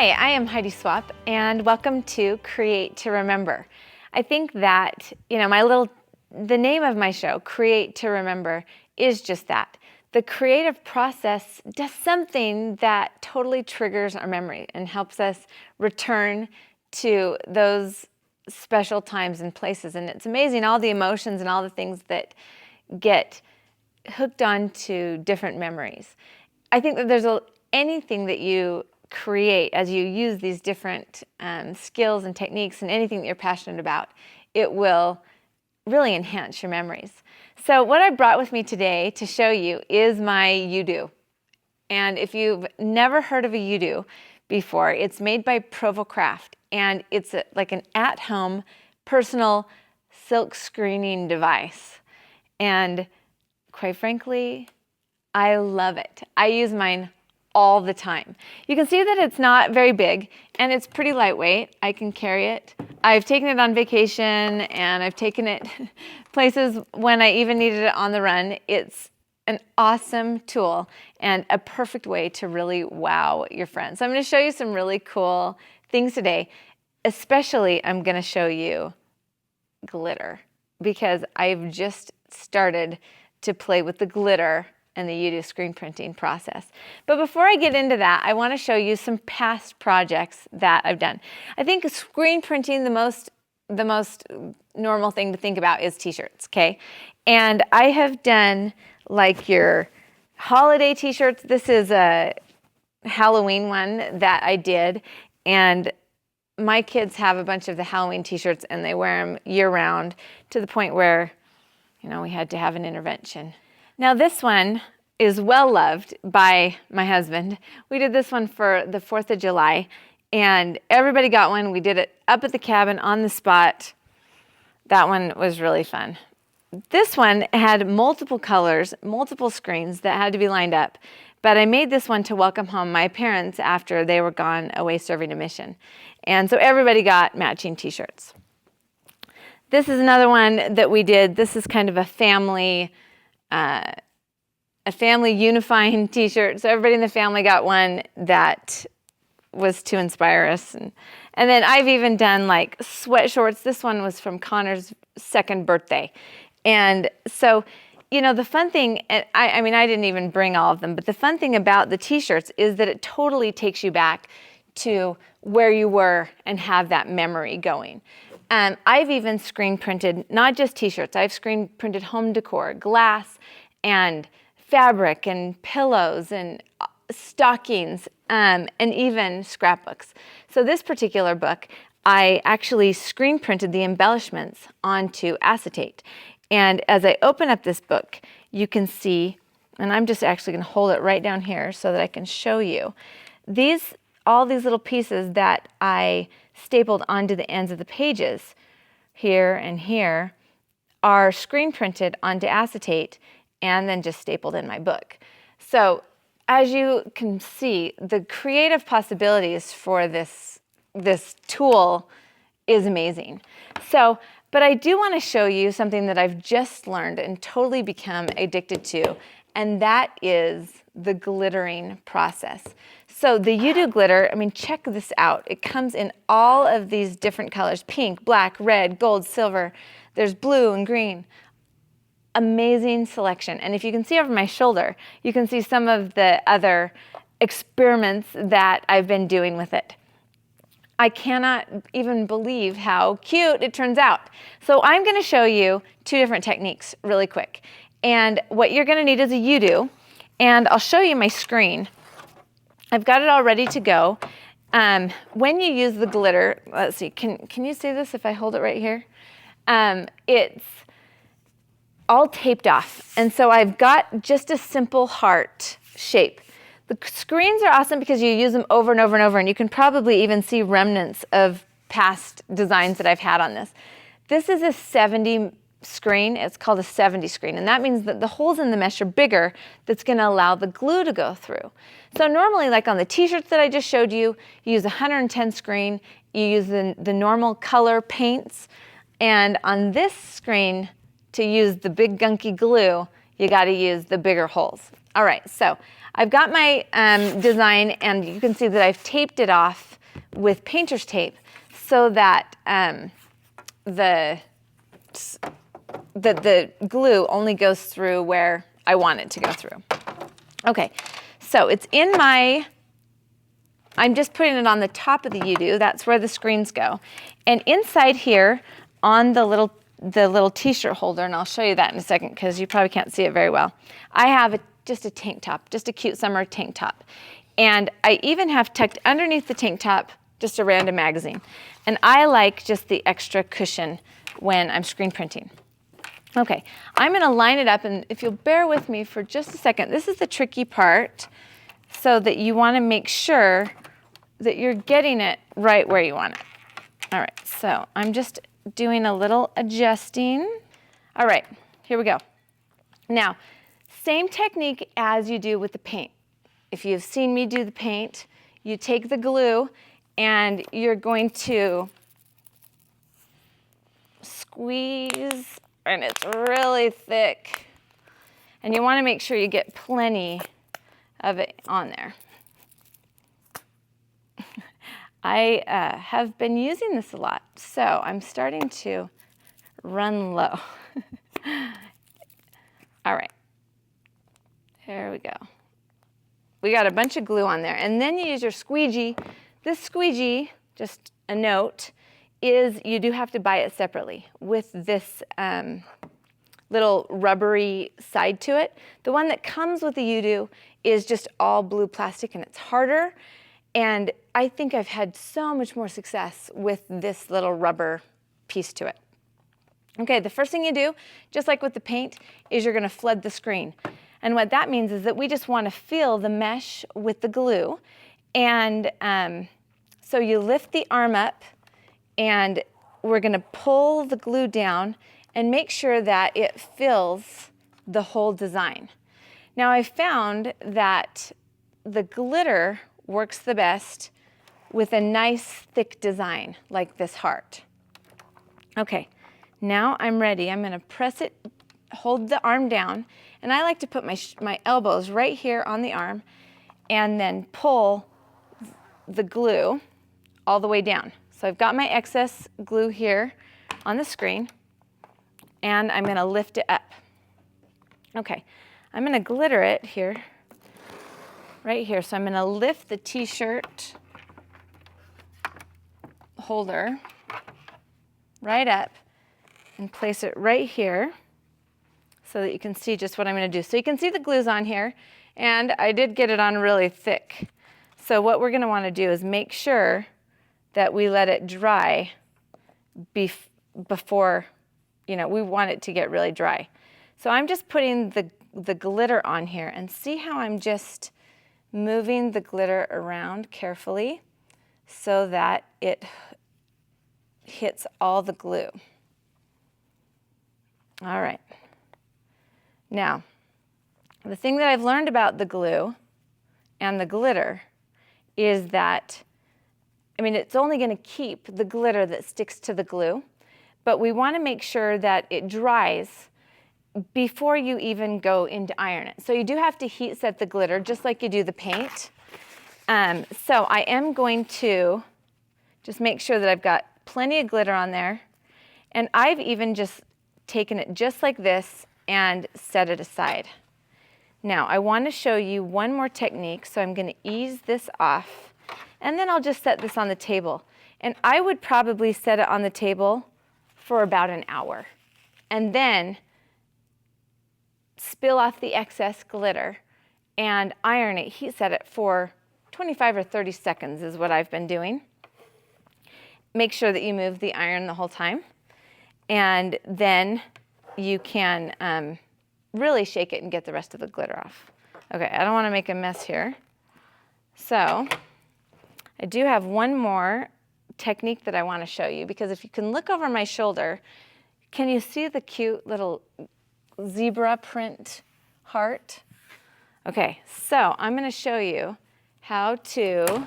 Hi, I am Heidi Swapp, and welcome to Create to Remember. I think that, the name of my show, Create to Remember, is just that. The creative process does something that totally triggers our memory and helps us return to those special times and places. And it's amazing all the emotions and all the things that get hooked onto different memories. I think that there's anything that you create as you use these different skills and techniques and anything that you're passionate about, it will really enhance your memories. So what I brought with me today to show you is my Yudu. And if you've never heard of a Yudu before, it's made by Provo Craft, and it's like an at-home personal silk screening device. And quite frankly, I love it. I use mine all the time. You can see that it's not very big and it's pretty lightweight. I can carry it. I've taken it on vacation and I've taken it places when I even needed it on the run. It's an awesome tool and a perfect way to really wow your friends. So I'm going to show you some really cool things today. Especially I'm going to show you glitter because I've just started to play with the glitter and the Yudu screen printing process. But before I get into that, I want to show you some past projects that I've done. I think screen printing, the most normal thing to think about is t-shirts, okay? And I have done like your holiday t-shirts. This is a Halloween one that I did, and my kids have a bunch of the Halloween t-shirts and they wear them year-round to the point where, we had to have an intervention. Now this one is well loved by my husband. We did this one for the 4th of July and everybody got one. We did it up at the cabin on the spot. That one was really fun. This one had multiple colors, multiple screens that had to be lined up, but I made this one to welcome home my parents after they were gone away serving a mission. And so everybody got matching t-shirts. This is another one that we did. This is kind of a family unifying t-shirt. So everybody in the family got one that was to inspire us. And then I've even done like sweat shorts. This one was from Connor's 2nd birthday. And so, the fun thing, I didn't even bring all of them, but the fun thing about the t-shirts is that it totally takes you back to where you were and have that memory going. I've even screen printed, not just t-shirts, I've screen printed home decor, glass and fabric and pillows and stockings and even scrapbooks. So this particular book, I actually screen printed the embellishments onto acetate. And as I open up this book, you can see, and I'm just actually going to hold it right down here so that I can show you, all these little pieces that I stapled onto the ends of the pages here and here are screen printed onto acetate and then just stapled in my book. So as you can see, the creative possibilities for this tool is amazing. But I do want to show you something that I've just learned and totally become addicted to, and that is the glittering process. So the Yudu glitter, check this out. It comes in all of these different colors: pink, black, red, gold, silver. There's blue and green. Amazing selection. And if you can see over my shoulder, you can see some of the other experiments that I've been doing with it. I cannot even believe how cute it turns out. So I'm going to show you 2 different techniques really quick. And what you're going to need is a Yudu, and I'll show you my screen. I've got it all ready to go. When you use the glitter, let's see, can you see this if I hold it right here? It's all taped off. And so I've got just a simple heart shape. The screens are awesome because you use them over and over and over, and you can probably even see remnants of past designs that I've had on this. This is a 70 screen. It's called a 70 screen, and that means that the holes in the mesh are bigger. That's going to allow the glue to go through. So normally, like on the t-shirts that I just showed you, you use a 110 screen. You use the normal color paints, and on this screen, to use the big gunky glue, you got to use the bigger holes. All right, so I've got my design, and you can see that I've taped it off with painter's tape so that the glue only goes through where I want it to go through. Okay, so it's in my, I'm just putting it on the top of the Yudu. That's where the screens go. And inside here on the little t-shirt holder, and I'll show you that in a second because you probably can't see it very well, I have just a tank top, just a cute summer tank top. And I even have tucked underneath the tank top just a random magazine. And I like just the extra cushion when I'm screen printing. Okay, I'm gonna line it up, and if you'll bear with me for just a second, this is the tricky part, so that you wanna make sure that you're getting it right where you want it. All right, so I'm just doing a little adjusting. All right, here we go. Now, same technique as you do with the paint. If you've seen me do the paint, you take the glue and you're going to squeeze, and it's really thick. And you want to make sure you get plenty of it on there. I have been using this a lot, so I'm starting to run low. All right, there we go. We got a bunch of glue on there, and then you use your squeegee. This squeegee, just a note, is you do have to buy it separately with this little rubbery side to it. The one that comes with the Yudu is just all blue plastic, and it's harder. And I think I've had so much more success with this little rubber piece to it. Okay, the first thing you do, just like with the paint, is you're gonna flood the screen. And what that means is that we just wanna fill the mesh with the glue. And so you lift the arm up, and we're gonna pull the glue down and make sure that it fills the whole design. Now I found that the glitter works the best with a nice thick design like this heart. Okay, now I'm ready. I'm gonna press it, hold the arm down, and I like to put my elbows right here on the arm and then pull the glue all the way down. So I've got my excess glue here on the screen, and I'm gonna lift it up. Okay, I'm gonna glitter it here, right here. So I'm gonna lift the t-shirt holder right up and place it right here so that you can see just what I'm gonna do. So you can see the glue's on here, and I did get it on really thick. So what we're gonna wanna do is make sure that we let it dry before, we want it to get really dry. So I'm just putting the glitter on here, and see how I'm just moving the glitter around carefully so that it hits all the glue. All right. Now, the thing that I've learned about the glue and the glitter is that, it's only going to keep the glitter that sticks to the glue, but we want to make sure that it dries before you even go into iron it. So you do have to heat set the glitter just like you do the paint. So I am going to just make sure that I've got plenty of glitter on there, and I've even just taken it just like this and set it aside. Now I want to show you one more technique, so I'm going to ease this off, and then I'll just set this on the table. And I would probably set it on the table for about an hour, and then spill off the excess glitter and iron it, heat set it for 25 or 30 seconds is what I've been doing. Make sure that you move the iron the whole time, and then you can really shake it and get the rest of the glitter off. Okay, I don't want to make a mess here. So I do have one more technique that I want to show you, because if you can look over my shoulder, can you see the cute little zebra print heart? Okay, so I'm going to show you how to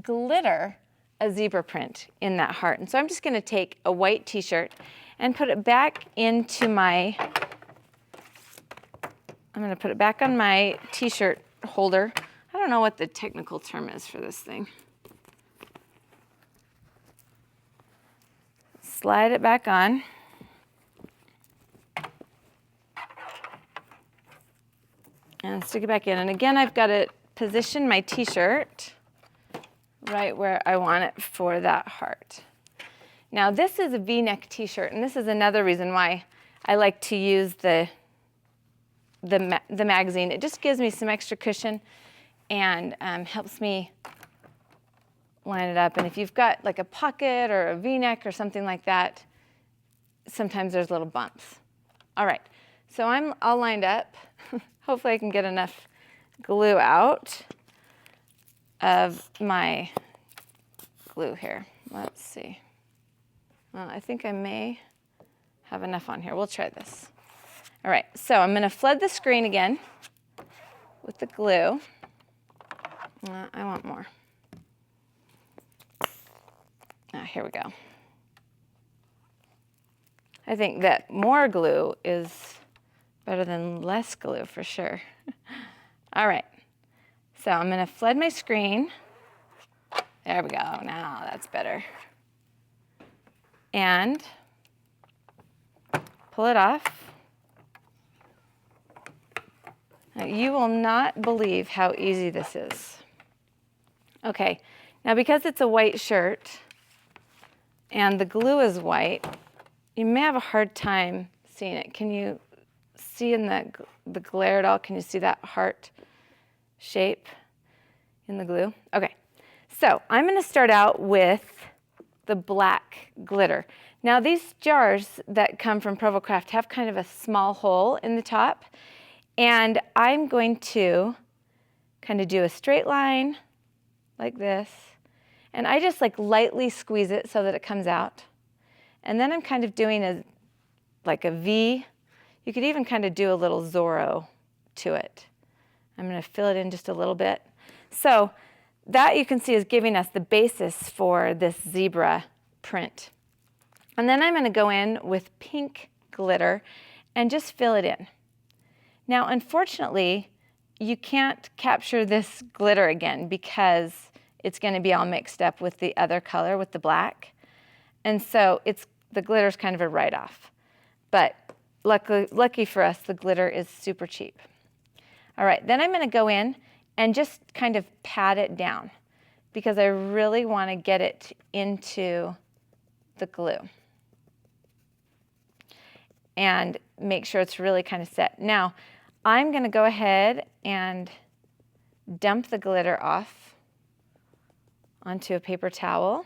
glitter a zebra print in that heart. And so I'm just going to take a white t-shirt and put it back into my I'm going to put it back on my t-shirt holder. I don't know what the technical term is for this thing. Slide it back on. And stick it back in. And again, I've got to position my t-shirt right where I want it for that heart. Now this is a V-neck t-shirt, and this is another reason why I like to use the magazine. It just gives me some extra cushion and helps me line it up. And if you've got like a pocket or a V-neck or something like that, sometimes there's little bumps. All right, so I'm all lined up. Hopefully I can get enough glue out of my glue here. Let's see. Well, I think I may have enough on here. We'll try this. All right, so I'm going to flood the screen again with the glue. I want more. Here we go. I think that more glue is better than less glue for sure. All right, so I'm going to flood my screen. There we go. Now that's better. And pull it off. Now, you will not believe how easy this is. Okay, now because it's a white shirt and the glue is white, you may have a hard time seeing it. Can you see in the glare at all? Can you see that heart shape in the glue? Okay, so I'm going to start out with the black glitter. Now these jars that come from Provo Craft have kind of a small hole in the top, and I'm going to kind of do a straight line like this, and I just like lightly squeeze it so that it comes out. And then I'm kind of doing like a V. You could even kind of do a little Zorro to it. I'm going to fill it in just a little bit. So that you can see is giving us the basis for this zebra print. And then I'm going to go in with pink glitter and just fill it in. Now, unfortunately, you can't capture this glitter again because it's going to be all mixed up with the other color, with the black. And so the glitter's kind of a write-off. But lucky for us, the glitter is super cheap. All right, then I'm going to go in and just kind of pat it down because I really want to get it into the glue and make sure it's really kind of set. Now, I'm going to go ahead and dump the glitter off onto a paper towel.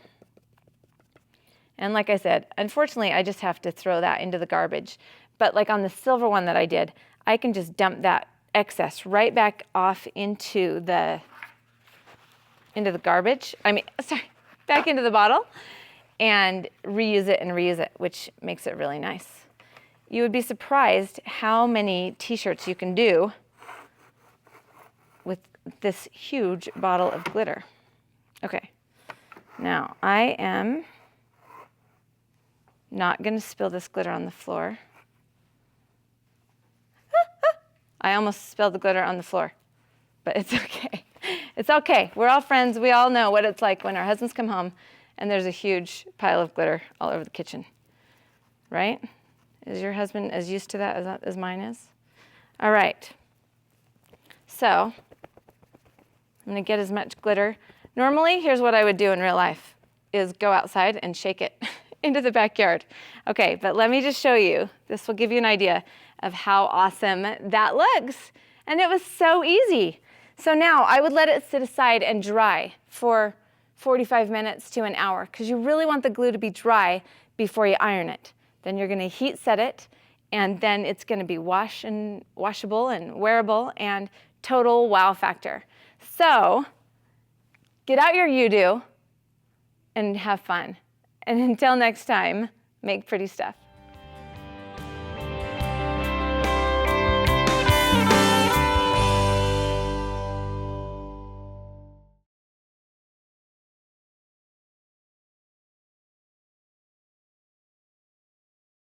And like I said, unfortunately, I just have to throw that into the garbage. But like on the silver one that I did, I can just dump that excess right back off into the garbage. Back into the bottle and reuse it, which makes it really nice. You would be surprised how many t-shirts you can do with this huge bottle of glitter. Okay, now I am not going to spill this glitter on the floor. I almost spilled the glitter on the floor, but it's okay. It's okay. We're all friends. We all know what it's like when our husbands come home and there's a huge pile of glitter all over the kitchen, right? Is your husband as used to that as mine is? All right. So I'm going to get as much glitter. Normally, here's what I would do in real life, is go outside and shake it into the backyard. Okay, but let me just show you. This will give you an idea of how awesome that looks. And it was so easy. So now I would let it sit aside and dry for 45 minutes to an hour because you really want the glue to be dry before you iron it. Then you're going to heat set it, and then it's going to be washable and wearable and total wow factor. So get out your Yudu and have fun. And until next time, make pretty stuff.